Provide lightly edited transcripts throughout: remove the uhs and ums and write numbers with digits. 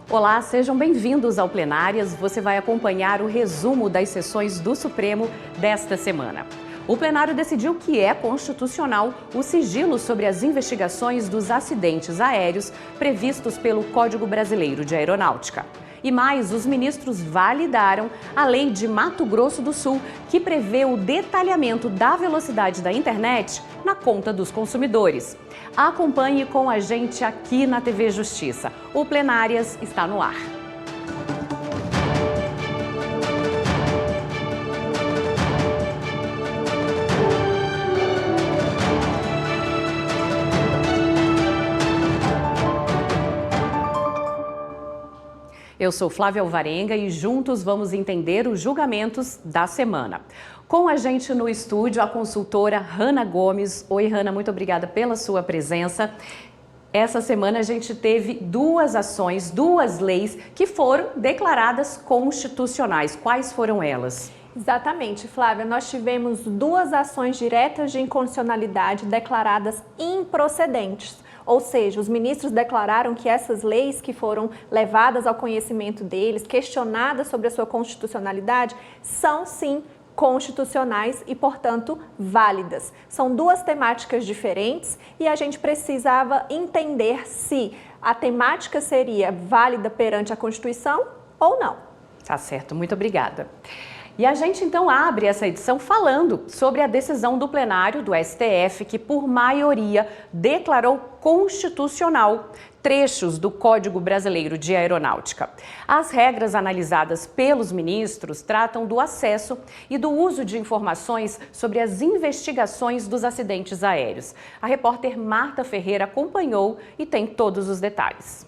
Olá, sejam bem-vindos ao Plenárias. Você vai acompanhar o resumo das sessões do Supremo desta semana. O plenário decidiu que é constitucional o sigilo sobre as investigações dos acidentes aéreos previstos pelo Código Brasileiro de Aeronáutica. E mais, os ministros validaram a lei de Mato Grosso do Sul, que prevê o detalhamento da velocidade da internet na conta dos consumidores. Acompanhe com a gente aqui na TV Justiça. O Plenárias está no ar. Eu sou Flávia Alvarenga e juntos vamos entender os julgamentos da semana. Com a gente no estúdio, a consultora Hanna Gomes. Oi, Hanna, muito obrigada pela sua presença. Essa semana a gente teve duas ações, duas leis que foram declaradas constitucionais. Quais foram elas? Exatamente, Flávia. Nós tivemos duas ações diretas de inconstitucionalidade declaradas improcedentes. Ou seja, os ministros declararam que essas leis que foram levadas ao conhecimento deles, questionadas sobre a sua constitucionalidade, são sim constitucionais e, portanto, válidas. São duas temáticas diferentes e a gente precisava entender se a temática seria válida perante a Constituição ou não. Tá certo, muito obrigada. E a gente então abre essa edição falando sobre a decisão do plenário do STF que, por maioria, declarou constitucional trechos do Código Brasileiro de Aeronáutica. As regras analisadas pelos ministros tratam do acesso e do uso de informações sobre as investigações dos acidentes aéreos. A repórter Marta Ferreira acompanhou e tem todos os detalhes.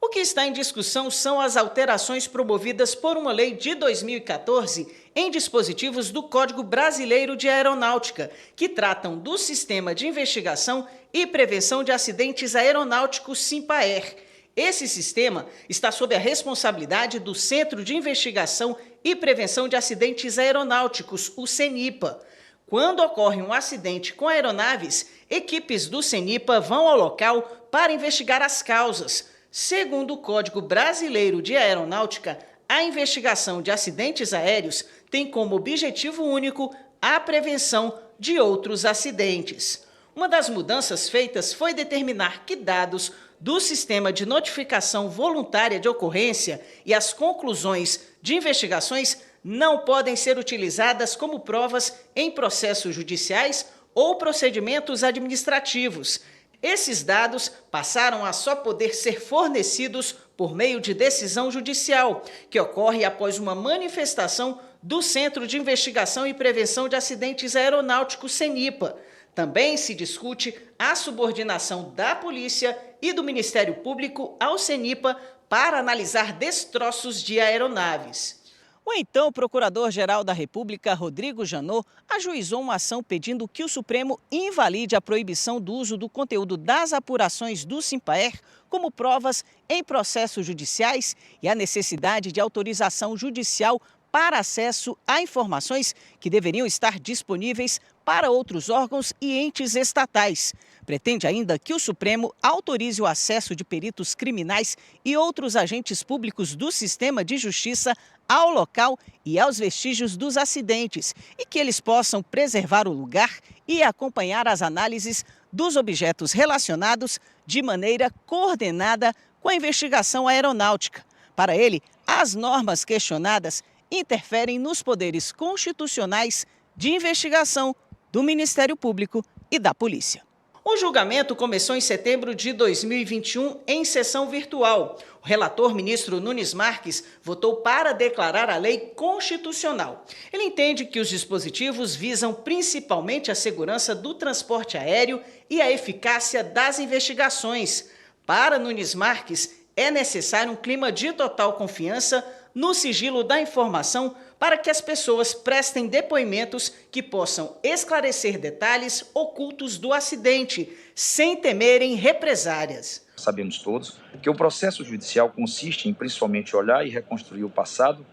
O que está em discussão são as alterações promovidas por uma lei de 2014 em dispositivos do Código Brasileiro de Aeronáutica, que tratam do Sistema de Investigação e Prevenção de Acidentes Aeronáuticos SINPAER. Esse sistema está sob a responsabilidade do Centro de Investigação e Prevenção de Acidentes Aeronáuticos, o CENIPA. Quando ocorre um acidente com aeronaves, equipes do CENIPA vão ao local para investigar as causas. Segundo o Código Brasileiro de Aeronáutica, a investigação de acidentes aéreos tem como objetivo único a prevenção de outros acidentes. Uma das mudanças feitas foi determinar que dados do Sistema de Notificação Voluntária de Ocorrência e as conclusões de investigações não podem ser utilizadas como provas em processos judiciais ou procedimentos administrativos. Esses dados passaram a só poder ser fornecidos por meio de decisão judicial, que ocorre após uma manifestação do Centro de Investigação e Prevenção de Acidentes Aeronáuticos, CENIPA. Também se discute a subordinação da Polícia e do Ministério Público ao CENIPA para analisar destroços de aeronaves. O então Procurador-Geral da República, Rodrigo Janot, ajuizou uma ação pedindo que o Supremo invalide a proibição do uso do conteúdo das apurações do SINPAER como provas em processos judiciais e a necessidade de autorização judicial para acesso a informações que deveriam estar disponíveis para outros órgãos e entes estatais. Pretende ainda que o Supremo autorize o acesso de peritos criminais e outros agentes públicos do sistema de justiça ao local e aos vestígios dos acidentes e que eles possam preservar o lugar e acompanhar as análises dos objetos relacionados de maneira coordenada com a investigação aeronáutica. Para ele, as normas questionadas interferem nos poderes constitucionais de investigação do Ministério Público e da Polícia. O julgamento começou em setembro de 2021 em sessão virtual. O relator, ministro Nunes Marques, votou para declarar a lei constitucional. Ele entende que os dispositivos visam principalmente a segurança do transporte aéreo e a eficácia das investigações. Para Nunes Marques, é necessário um clima de total confiança no sigilo da informação para que as pessoas prestem depoimentos que possam esclarecer detalhes ocultos do acidente, sem temerem represárias. Sabemos todos que o processo judicial consiste em principalmente olhar e reconstruir o passado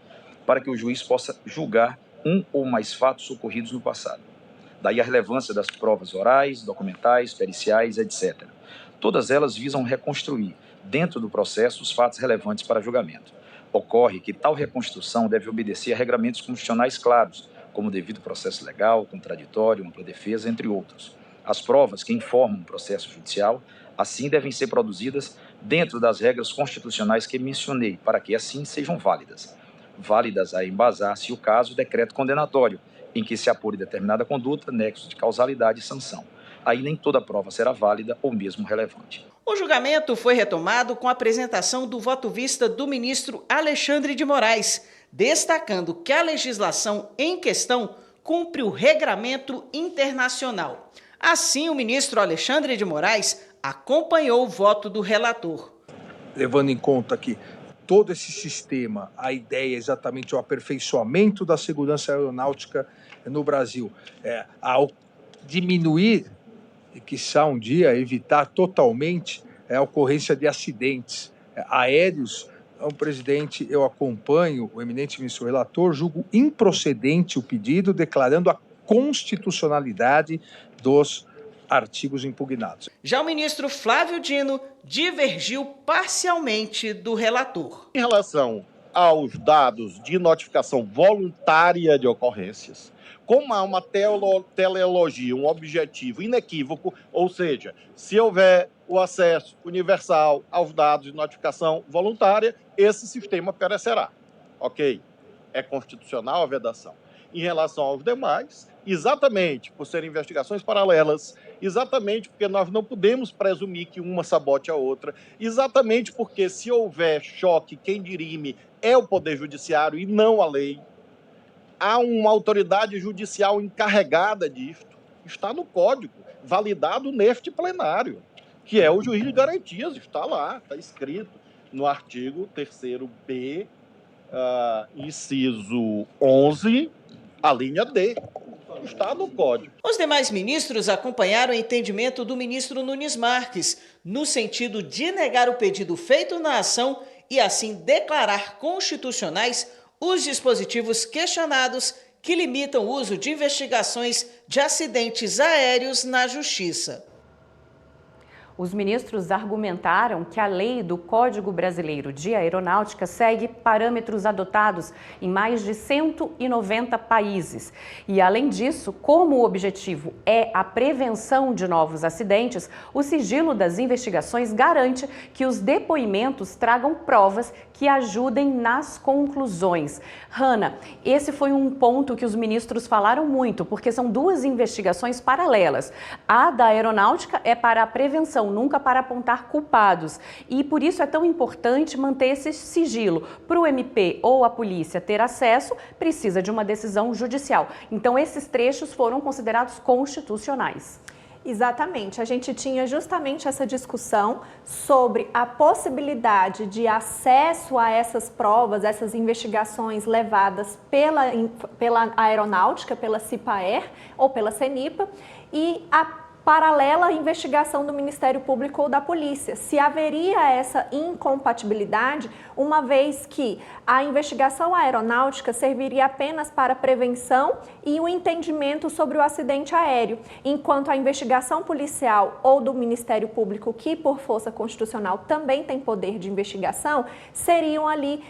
para que o juiz possa julgar um ou mais fatos ocorridos no passado. Daí a relevância das provas orais, documentais, periciais, etc. Todas elas visam reconstruir, dentro do processo, os fatos relevantes para julgamento. Ocorre que tal reconstituição deve obedecer a regramentos constitucionais claros, como o devido processo legal, contraditório, ampla defesa, entre outros. As provas que informam o processo judicial, assim, devem ser produzidas dentro das regras constitucionais que mencionei, para que assim sejam válidas. Válidas a embasar, se o caso, decreto condenatório, em que se apure determinada conduta, nexo de causalidade e sanção. Aí nem toda prova será válida ou mesmo relevante. O julgamento foi retomado com a apresentação do voto-vista do ministro Alexandre de Moraes, destacando que a legislação em questão cumpre o regramento internacional. Assim, o ministro Alexandre de Moraes acompanhou o voto do relator. Levando em conta que todo esse sistema, a ideia é exatamente o aperfeiçoamento da segurança aeronáutica no Brasil, ao diminuir e, quiçá, um dia evitar totalmente a ocorrência de acidentes aéreos. Então, presidente, eu acompanho o eminente ministro relator, julgo improcedente o pedido, declarando a constitucionalidade dos artigos impugnados. Já o ministro Flávio Dino divergiu parcialmente do relator. Em relação aos dados de notificação voluntária de ocorrências, como há uma teleologia, um objetivo inequívoco, ou seja, se houver o acesso universal aos dados de notificação voluntária, esse sistema perecerá. Ok? É constitucional a vedação. Em relação aos demais, exatamente por serem investigações paralelas, exatamente porque nós não podemos presumir que uma sabote a outra, exatamente porque se houver choque, quem dirime é o Poder Judiciário e não a lei. Há uma autoridade judicial encarregada disto, está no Código, validado neste plenário, que é o juiz de garantias, está lá, está escrito no artigo 3º-B, inciso 11, a linha D. Está no Código. Os demais ministros acompanharam o entendimento do ministro Nunes Marques, no sentido de negar o pedido feito na ação e assim declarar constitucionais os dispositivos questionados que limitam o uso de investigações de acidentes aéreos na Justiça. Os ministros argumentaram que a lei do Código Brasileiro de Aeronáutica segue parâmetros adotados em mais de 190 países. E, além disso, como o objetivo é a prevenção de novos acidentes, o sigilo das investigações garante que os depoimentos tragam provas que ajudem nas conclusões. Hanna, esse foi um ponto que os ministros falaram muito, porque são duas investigações paralelas. A da aeronáutica é para a prevenção, nunca para apontar culpados. E por isso é tão importante manter esse sigilo. Para o MP ou a polícia ter acesso, precisa de uma decisão judicial. Então, esses trechos foram considerados constitucionais. Exatamente, a gente tinha justamente essa discussão sobre a possibilidade de acesso a essas provas, essas investigações levadas pela aeronáutica, pela CIPAER ou pela CENIPA, e a paralela investigação do Ministério Público ou da Polícia. Se haveria essa incompatibilidade, uma vez que a investigação aeronáutica serviria apenas para prevenção e o entendimento sobre o acidente aéreo, enquanto a investigação policial ou do Ministério Público, que por força constitucional também tem poder de investigação, seriam ali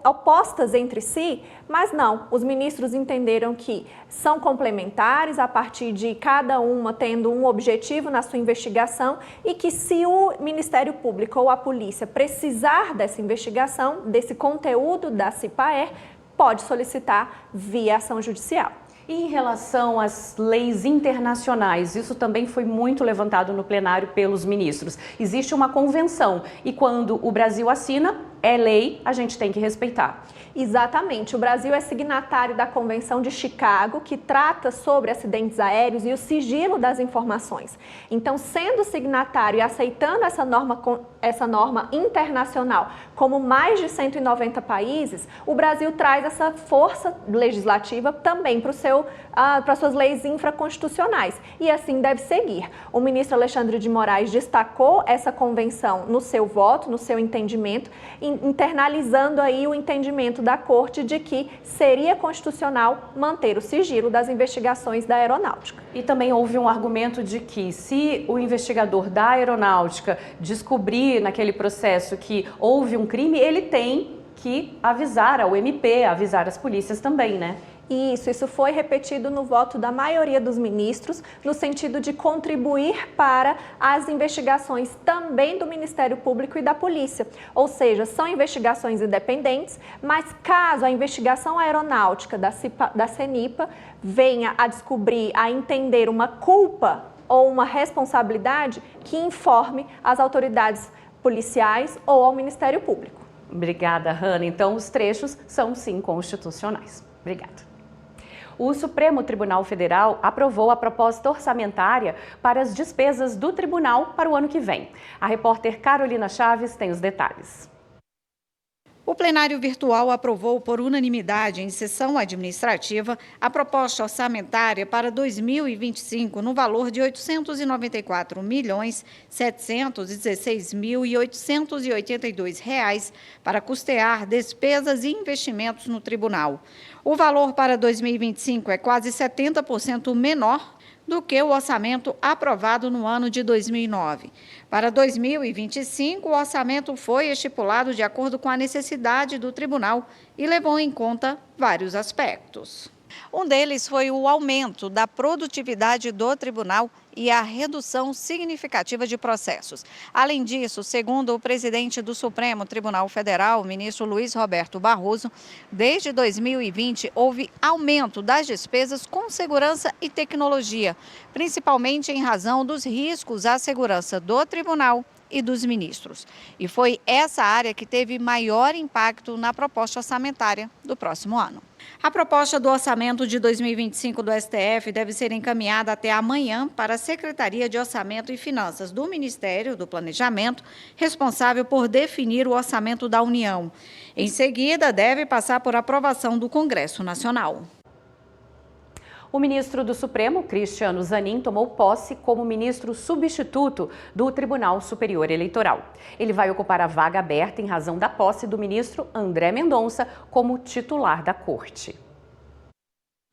opostas entre si, mas não, os ministros entenderam que são complementares a partir de cada uma tendo um objetivo na sua investigação e que se o Ministério Público ou a polícia precisar dessa investigação, desse conteúdo da CIPAER, pode solicitar via ação judicial. E em relação às leis internacionais, isso também foi muito levantado no plenário pelos ministros. Existe uma convenção e quando o Brasil assina, é lei, a gente tem que respeitar. Exatamente. O Brasil é signatário da Convenção de Chicago, que trata sobre acidentes aéreos e o sigilo das informações. Então, sendo signatário e aceitando essa norma internacional, como mais de 190 países, o Brasil traz essa força legislativa também para as suas leis infraconstitucionais. E assim deve seguir. O ministro Alexandre de Moraes destacou essa convenção no seu voto, no seu entendimento, e internalizando aí o entendimento da Corte de que seria constitucional manter o sigilo das investigações da aeronáutica. E também houve um argumento de que se o investigador da aeronáutica descobrir naquele processo que houve um crime, ele tem que avisar ao MP, avisar as polícias também, né? Isso foi repetido no voto da maioria dos ministros, no sentido de contribuir para as investigações também do Ministério Público e da Polícia. Ou seja, são investigações independentes, mas caso a investigação aeronáutica da CENIPA venha a descobrir, a entender uma culpa ou uma responsabilidade, que informe as autoridades policiais ou ao Ministério Público. Obrigada, Hanna. Então, os trechos são sim constitucionais. Obrigada. O Supremo Tribunal Federal aprovou a proposta orçamentária para as despesas do tribunal para o ano que vem. A repórter Carolina Chaves tem os detalhes. O plenário virtual aprovou por unanimidade em sessão administrativa a proposta orçamentária para 2025 no valor de R$ 894.716.882 para custear despesas e investimentos no tribunal. O valor para 2025 é quase 70% menor do que o orçamento aprovado no ano de 2009. Para 2025, o orçamento foi estipulado de acordo com a necessidade do tribunal e levou em conta vários aspectos. Um deles foi o aumento da produtividade do tribunal e a redução significativa de processos. Além disso, segundo o presidente do Supremo Tribunal Federal, o ministro Luiz Roberto Barroso, desde 2020 houve aumento das despesas com segurança e tecnologia, principalmente em razão dos riscos à segurança do tribunal e dos ministros. E foi essa área que teve maior impacto na proposta orçamentária do próximo ano. A proposta do orçamento de 2025 do STF deve ser encaminhada até amanhã para a Secretaria de Orçamento e Finanças do Ministério do Planejamento, responsável por definir o orçamento da União. Em seguida, deve passar por aprovação do Congresso Nacional. O ministro do Supremo, Cristiano Zanin, tomou posse como ministro substituto do Tribunal Superior Eleitoral. Ele vai ocupar a vaga aberta em razão da posse do ministro André Mendonça como titular da Corte.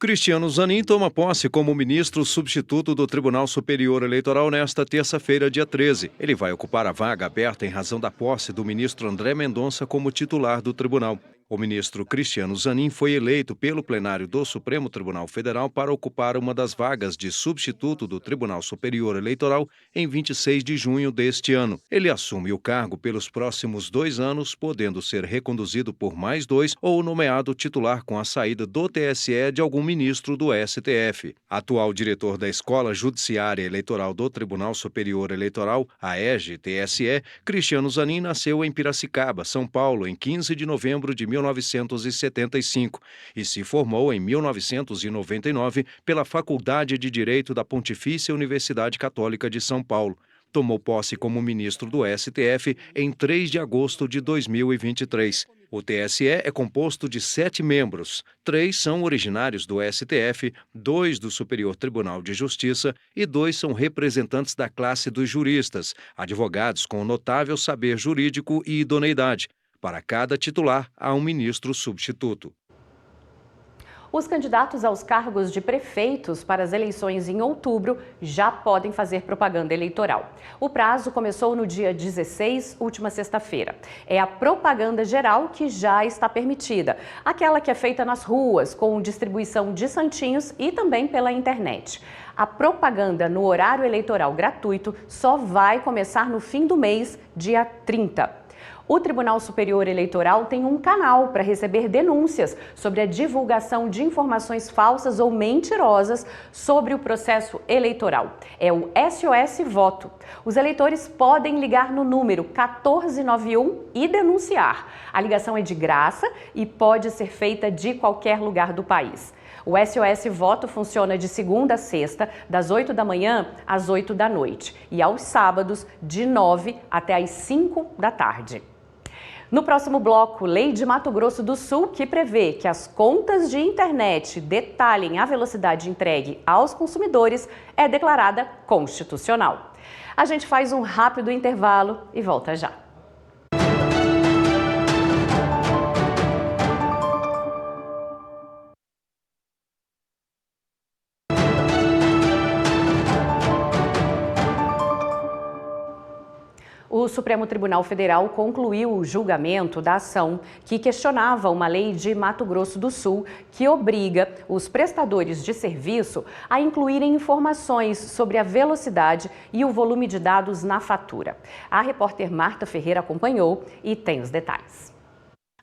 Cristiano Zanin toma posse como ministro substituto do Tribunal Superior Eleitoral nesta terça-feira, dia 13. Ele vai ocupar a vaga aberta em razão da posse do ministro André Mendonça como titular do tribunal. O ministro Cristiano Zanin foi eleito pelo plenário do Supremo Tribunal Federal para ocupar uma das vagas de substituto do Tribunal Superior Eleitoral em 26 de junho deste ano. Ele assume o cargo pelos próximos 2 anos, podendo ser reconduzido por mais 2 ou nomeado titular com a saída do TSE de algum ministro do STF. Atual diretor da Escola Judiciária Eleitoral do Tribunal Superior Eleitoral, a EJTSE, Cristiano Zanin nasceu em Piracicaba, São Paulo, em 15 de novembro de 1975 e se formou em 1999 pela Faculdade de Direito da Pontifícia Universidade Católica de São Paulo. Tomou posse como ministro do STF em 3 de agosto de 2023. O TSE é composto de 7 membros. 3 são originários do STF, 2 do Superior Tribunal de Justiça e 2 são representantes da classe dos juristas, advogados com notável saber jurídico e idoneidade. Para cada titular, há um ministro substituto. Os candidatos aos cargos de prefeitos para as eleições em outubro já podem fazer propaganda eleitoral. O prazo começou no dia 16, última sexta-feira. É a propaganda geral que já está permitida, aquela que é feita nas ruas, com distribuição de santinhos e também pela internet. A propaganda no horário eleitoral gratuito só vai começar no fim do mês, dia 30. O Tribunal Superior Eleitoral tem um canal para receber denúncias sobre a divulgação de informações falsas ou mentirosas sobre o processo eleitoral. É o SOS Voto. Os eleitores podem ligar no número 1491 e denunciar. A ligação é de graça e pode ser feita de qualquer lugar do país. O SOS Voto funciona de segunda a sexta, das 8 da manhã às 8 da noite e aos sábados, de 9 até às 5 da tarde. No próximo bloco, lei de Mato Grosso do Sul que prevê que as contas de internet detalhem a velocidade entregue aos consumidores é declarada constitucional. A gente faz um rápido intervalo e volta já. O Supremo Tribunal Federal concluiu o julgamento da ação que questionava uma lei de Mato Grosso do Sul que obriga os prestadores de serviço a incluírem informações sobre a velocidade e o volume de dados na fatura. A repórter Marta Ferreira acompanhou e tem os detalhes.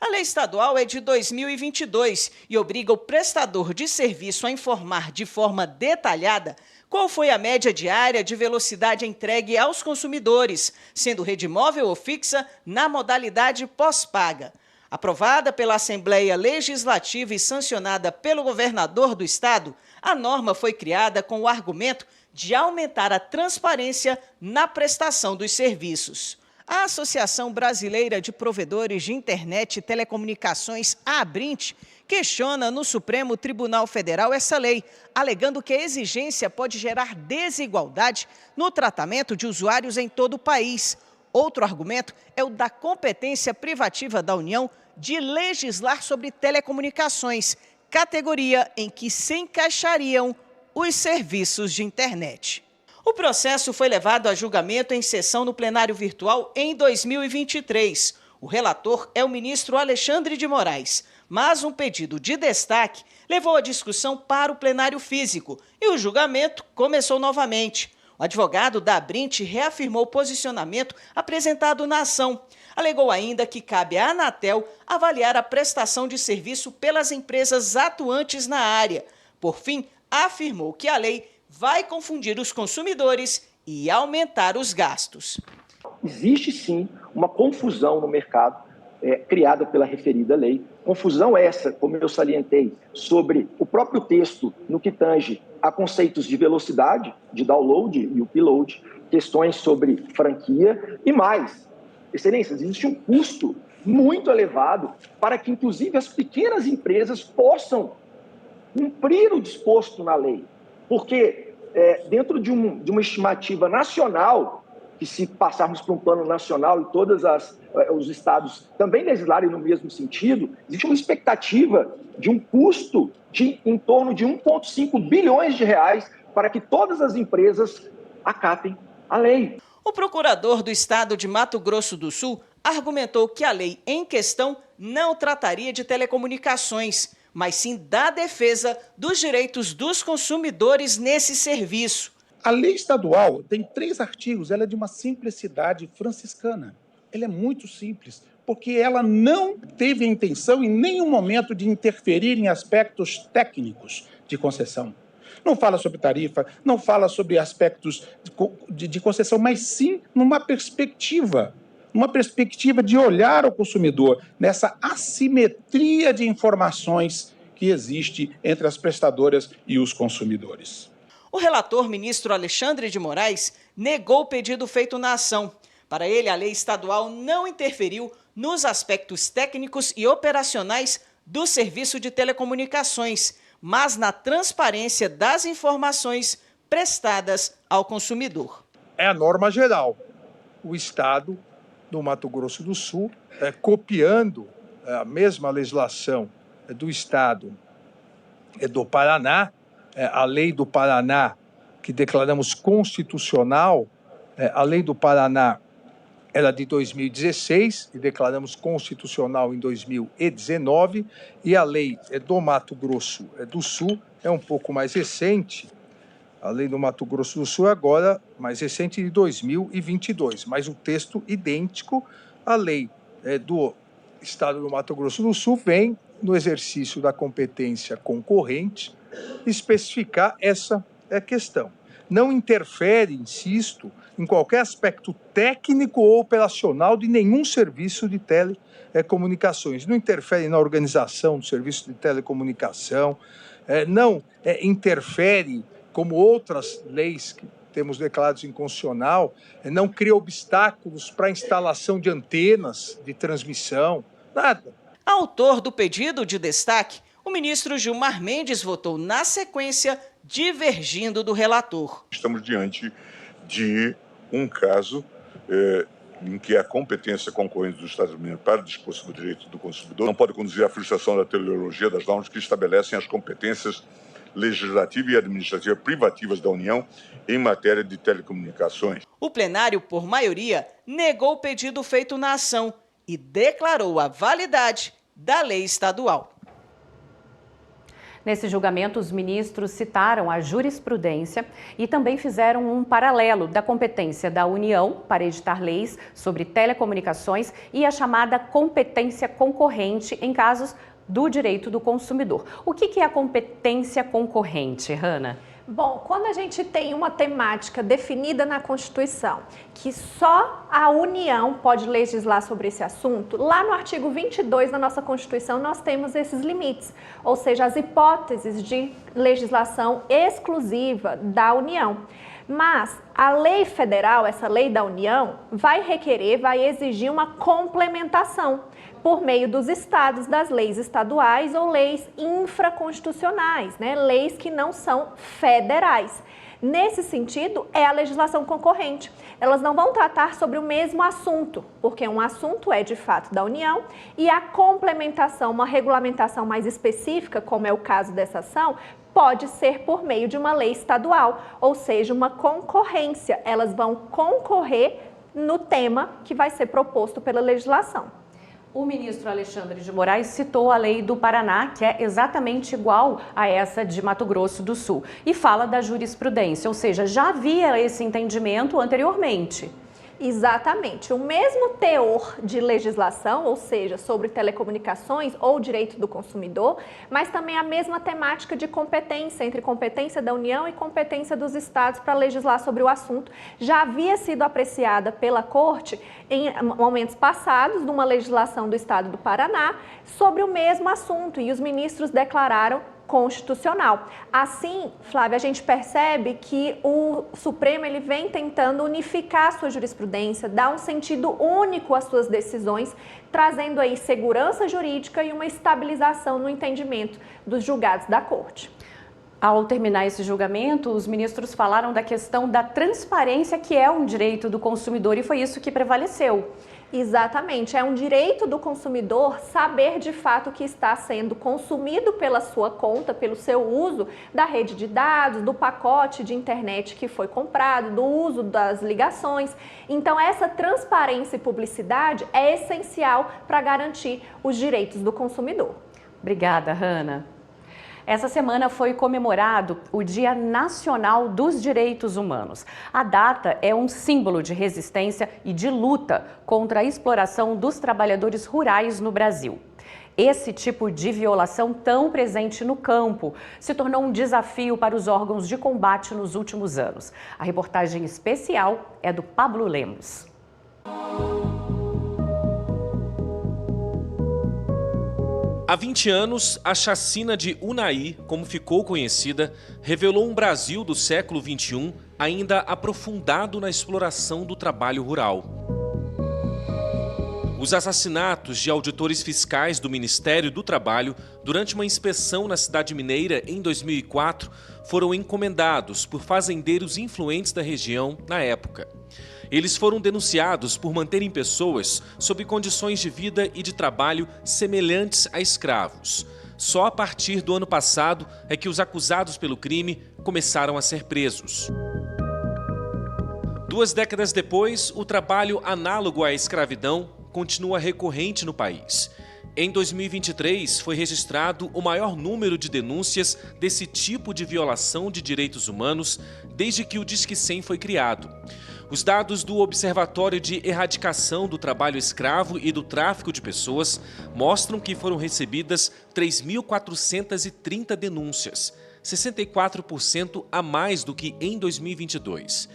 A lei estadual é de 2022 e obriga o prestador de serviço a informar de forma detalhada qual foi a média diária de velocidade entregue aos consumidores, sendo rede móvel ou fixa na modalidade pós-paga. Aprovada pela Assembleia Legislativa e sancionada pelo governador do estado, a norma foi criada com o argumento de aumentar a transparência na prestação dos serviços. A Associação Brasileira de Provedores de Internet e Telecomunicações, a Abrint, questiona no Supremo Tribunal Federal essa lei, alegando que a exigência pode gerar desigualdade no tratamento de usuários em todo o país. Outro argumento é o da competência privativa da União de legislar sobre telecomunicações, categoria em que se encaixariam os serviços de internet. O processo foi levado a julgamento em sessão no plenário virtual em 2023. O relator é o ministro Alexandre de Moraes, mas um pedido de destaque levou a discussão para o plenário físico e o julgamento começou novamente. O advogado da Abrint reafirmou o posicionamento apresentado na ação. Alegou ainda que cabe à Anatel avaliar a prestação de serviço pelas empresas atuantes na área. Por fim, afirmou que a lei vai confundir os consumidores e aumentar os gastos. Existe sim uma confusão no mercado criada pela referida lei. Confusão essa, como eu salientei, sobre o próprio texto no que tange a conceitos de velocidade, de download e upload, questões sobre franquia e mais. Excelências, existe um custo muito elevado para que, inclusive, as pequenas empresas possam cumprir o disposto na lei. Porque dentro de uma estimativa nacional, que se passarmos para um plano nacional e todos os estados também legislarem no mesmo sentido, existe uma expectativa de um custo de em torno de 1,5 bilhões de reais para que todas as empresas acatem a lei. O procurador do estado de Mato Grosso do Sul argumentou que a lei em questão não trataria de telecomunicações, mas sim da defesa dos direitos dos consumidores nesse serviço. A lei estadual tem 3 artigos, ela é de uma simplicidade franciscana. Ela é muito simples, porque ela não teve a intenção em nenhum momento de interferir em aspectos técnicos de concessão. Não fala sobre tarifa, não fala sobre aspectos de concessão, mas sim numa perspectiva de olhar o consumidor, nessa assimetria de informações que existe entre as prestadoras e os consumidores. O relator, ministro Alexandre de Moraes, negou o pedido feito na ação. Para ele, a lei estadual não interferiu nos aspectos técnicos e operacionais do serviço de telecomunicações, mas na transparência das informações prestadas ao consumidor. É a norma geral. O Estado do Mato Grosso do Sul, copiando a mesma legislação do Estado do Paraná, a lei do Paraná, que declaramos constitucional, a lei do Paraná era de 2016 e declaramos constitucional em 2019, e a lei do Mato Grosso do Sul é um pouco mais recente. A lei do Mato Grosso do Sul é agora mais recente, de 2022, mas o texto idêntico. A lei do Estado do Mato Grosso do Sul vem, no exercício da competência concorrente, especificar essa questão. Não interfere, insisto, em qualquer aspecto técnico ou operacional de nenhum serviço de telecomunicações. Não interfere na organização do serviço de telecomunicação, não interfere, como outras leis que temos declarados inconstitucional, não cria obstáculos para a instalação de antenas de transmissão, nada. Autor do pedido de destaque, o ministro Gilmar Mendes votou na sequência, divergindo do relator. Estamos diante de um caso em que a competência concorrente do Estado Mineiro para dispor sobre o direito do consumidor não pode conduzir à frustração da teleologia das normas que estabelecem as competências legislativa e administrativa privativas da União em matéria de telecomunicações. O plenário, por maioria, negou o pedido feito na ação e declarou a validade da lei estadual. Nesse julgamento, os ministros citaram a jurisprudência e também fizeram um paralelo da competência da União para editar leis sobre telecomunicações e a chamada competência concorrente em casos do direito do consumidor. O que é a competência concorrente, Hanna? Bom, quando a gente tem uma temática definida na Constituição, que só a União pode legislar sobre esse assunto, lá no artigo 22 da nossa Constituição nós temos esses limites, ou seja, as hipóteses de legislação exclusiva da União. Mas a lei federal, essa lei da União, vai exigir uma complementação por meio dos estados, das leis estaduais ou leis infraconstitucionais, né? Leis que não são federais. Nesse sentido, é a legislação concorrente. Elas não vão tratar sobre o mesmo assunto, porque um assunto é de fato da União e a complementação, uma regulamentação mais específica, como é o caso dessa ação, pode ser por meio de uma lei estadual, ou seja, uma concorrência. Elas vão concorrer no tema que vai ser proposto pela legislação. O ministro Alexandre de Moraes citou a lei do Paraná, que é exatamente igual a essa de Mato Grosso do Sul, e fala da jurisprudência, ou seja, já havia esse entendimento anteriormente. Exatamente. O mesmo teor de legislação, ou seja, sobre telecomunicações ou direito do consumidor, mas também a mesma temática de competência, entre competência da União e competência dos estados para legislar sobre o assunto, já havia sido apreciada pela Corte em momentos passados, numa legislação do estado do Paraná, sobre o mesmo assunto, e os ministros declararam constitucional. Assim, Flávia, a gente percebe que o Supremo ele vem tentando unificar a sua jurisprudência, dar um sentido único às suas decisões, trazendo aí segurança jurídica e uma estabilização no entendimento dos julgados da Corte. Ao terminar esse julgamento, os ministros falaram da questão da transparência, que é um direito do consumidor, e foi isso que prevaleceu. Exatamente, é um direito do consumidor saber de fato o que está sendo consumido pela sua conta, pelo seu uso da rede de dados, do pacote de internet que foi comprado, do uso das ligações. Então, essa transparência e publicidade é essencial para garantir os direitos do consumidor. Obrigada, Hanna. Essa semana foi comemorado o Dia Nacional dos Direitos Humanos. A data é um símbolo de resistência e de luta contra a exploração dos trabalhadores rurais no Brasil. Esse tipo de violação tão presente no campo se tornou um desafio para os órgãos de combate nos últimos anos. A reportagem especial é do Pablo Lemos. Há 20 anos, a chacina de Unai, como ficou conhecida, revelou um Brasil do século XXI ainda aprofundado na exploração do trabalho rural. Os assassinatos de auditores fiscais do Ministério do Trabalho durante uma inspeção na cidade mineira em 2004 foram encomendados por fazendeiros influentes da região na época. Eles foram denunciados por manterem pessoas sob condições de vida e de trabalho semelhantes a escravos. Só a partir do ano passado é que os acusados pelo crime começaram a ser presos. 2 décadas depois, o trabalho análogo à escravidão continua recorrente no país. Em 2023, foi registrado o maior número de denúncias desse tipo de violação de direitos humanos desde que o Disque 100 foi criado. Os dados do Observatório de Erradicação do Trabalho Escravo e do Tráfico de Pessoas mostram que foram recebidas 3.430 denúncias, 64% a mais do que em 2022.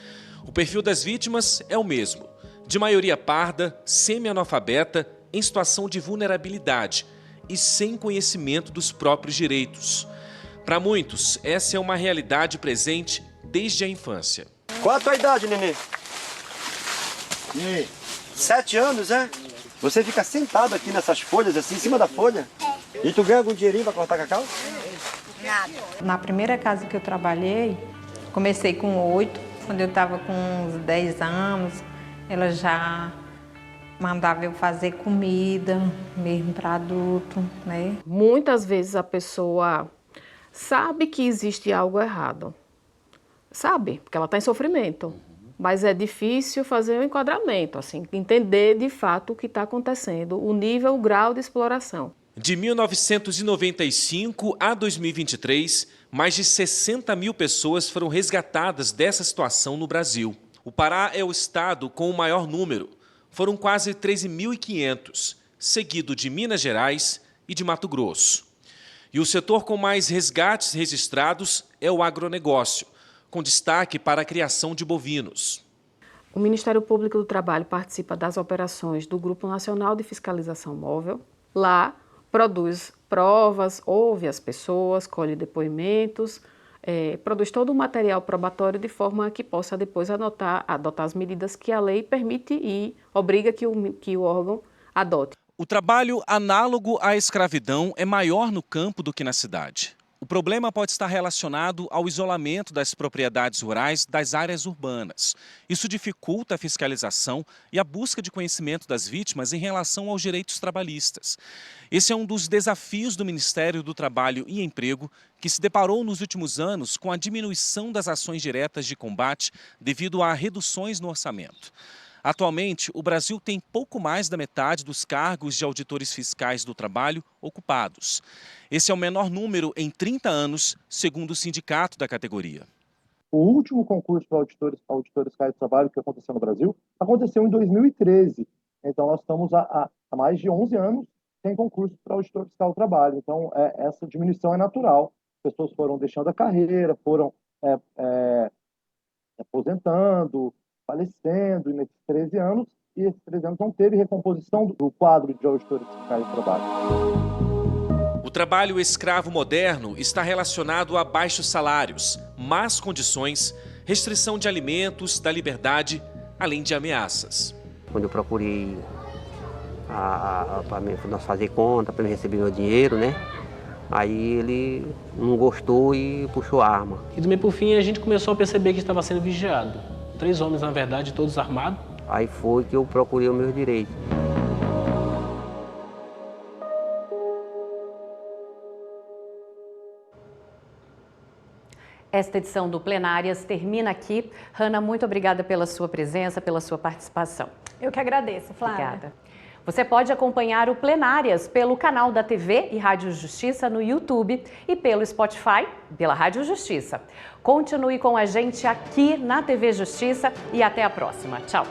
O perfil das vítimas é o mesmo, de maioria parda, semi-analfabeta, em situação de vulnerabilidade e sem conhecimento dos próprios direitos. Para muitos, essa é uma realidade presente desde a infância. Qual a tua idade, nenê? 7 anos, é? Você fica sentado aqui nessas folhas, assim, em cima da folha? É. E tu ganha algum dinheirinho para cortar cacau? Nada. Na primeira casa que eu trabalhei, comecei com 8. Quando eu estava com uns 10 anos, ela já mandava eu fazer comida, mesmo para adulto, né? Muitas vezes a pessoa sabe que existe algo errado. Sabe, porque ela está em sofrimento. Mas é difícil fazer um enquadramento, assim, entender de fato o que está acontecendo, o nível, o grau de exploração. De 1995 a 2023, mais de 60 mil pessoas foram resgatadas dessa situação no Brasil. O Pará é o estado com o maior número. Foram quase 13.500, seguido de Minas Gerais e de Mato Grosso. E o setor com mais resgates registrados é o agronegócio, com destaque para a criação de bovinos. O Ministério Público do Trabalho participa das operações do Grupo Nacional de Fiscalização Móvel. Lá, produz provas, ouve as pessoas, colhe depoimentos, produz todo o material probatório de forma que possa depois adotar as medidas que a lei permite e obriga que o órgão adote. O trabalho análogo à escravidão é maior no campo do que na cidade. O problema pode estar relacionado ao isolamento das propriedades rurais das áreas urbanas. Isso dificulta a fiscalização e a busca de conhecimento das vítimas em relação aos direitos trabalhistas. Esse é um dos desafios do Ministério do Trabalho e Emprego, que se deparou nos últimos anos com a diminuição das ações diretas de combate devido a reduções no orçamento. Atualmente, o Brasil tem pouco mais da metade dos cargos de auditores fiscais do trabalho ocupados. Esse é o menor número em 30 anos, segundo o sindicato da categoria. O último concurso para auditores fiscais do trabalho que aconteceu no Brasil aconteceu em 2013. Então, nós estamos há mais de 11 anos sem concurso para auditor fiscal do trabalho. Então, essa diminuição é natural. As pessoas foram deixando a carreira, foram aposentando, falecendo nesses 13 anos, e esses 13 anos não teve recomposição do quadro de auditores fiscais do trabalho. O trabalho escravo moderno está relacionado a baixos salários, más condições, restrição de alimentos, da liberdade, além de ameaças. Quando eu procurei para nós fazer conta, para eu receber meu dinheiro, né? Aí ele não gostou e puxou a arma. E do meio por fim a gente começou a perceber que estava sendo vigiado. 3 homens, na verdade, todos armados. Aí foi que eu procurei o meu direito. Esta edição do Plenárias termina aqui. Hanna, muito obrigada pela sua presença, pela sua participação. Eu que agradeço, Flávia. Obrigada. Você pode acompanhar o Plenárias pelo canal da TV e Rádio Justiça no YouTube e pelo Spotify, pela Rádio Justiça. Continue com a gente aqui na TV Justiça e até a próxima. Tchau!